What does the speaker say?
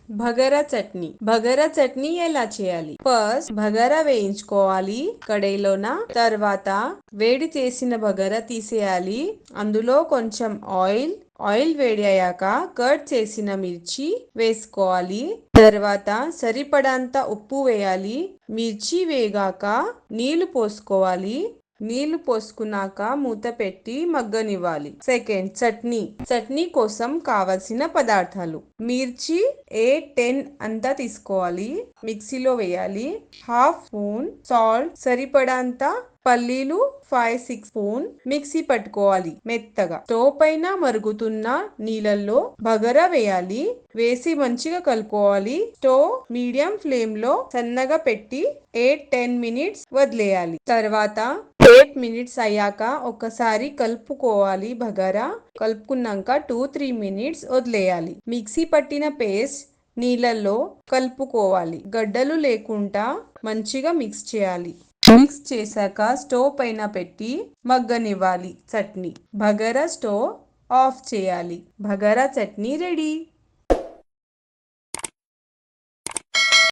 బగారా చట్నీ. బగారా చట్నీ ఎలా చేయాలి? ఫస్ట్ బగారా వేయించుకోవాలి కడాయిలోన. తర్వాత వేడి చేసిన బగారా తీసేయాలి. అందులో కొంచెం ఆయిల్ వేడి అయ్యాక కట్ చేసిన మిర్చి వేసుకోవాలి. తర్వాత సరిపడంత ఉప్పు వేయాలి. మిర్చి వేగాక నీళ్లు పోసుకోవాలి. నీళ్లు పోసుకున్నాక మూత పెట్టి మగ్గనివ్వాలి. సెకండ్, చట్నీ కోసం కావలసిన పదార్థాలు: మిర్చి 8-10 అంతా తీసుకోవాలి, మిక్సీలో వేయాలి. హాఫ్ స్పూన్ సాల్ట్, సరిపడంత పల్లీలు 5-6 స్పూన్ మిక్సీ పట్టుకోవాలి మెత్తగా. స్టవ్ పైన మరుగుతున్న నీళ్ళల్లో బగారా వేయాలి. వేసి మంచిగా కలుపుకోవాలి. స్టవ్ మీడియం ఫ్లేమ్ లో సన్నగా పెట్టి 8-10 మినిట్స్ వదిలేయాలి. తర్వాత 8 మినిట్స్ అయ్యాక ఒకసారి కలుపుకోవాలి. బగారా కలుపుకున్నాక 2-3 మినిట్స్ వదిలేయాలి. మిక్సీ పట్టిన పేస్ట్ నీళ్ళల్లో కలుపుకోవాలి. గడ్డలు లేకుండా మంచిగా మిక్స్ చేయాలి. మిక్స్ చేశాక స్టవ్ పైన పెట్టి మగ్గనివ్వాలి. బగారా స్టవ్ ఆఫ్ చేయాలి. బగారా చట్నీ రెడీ.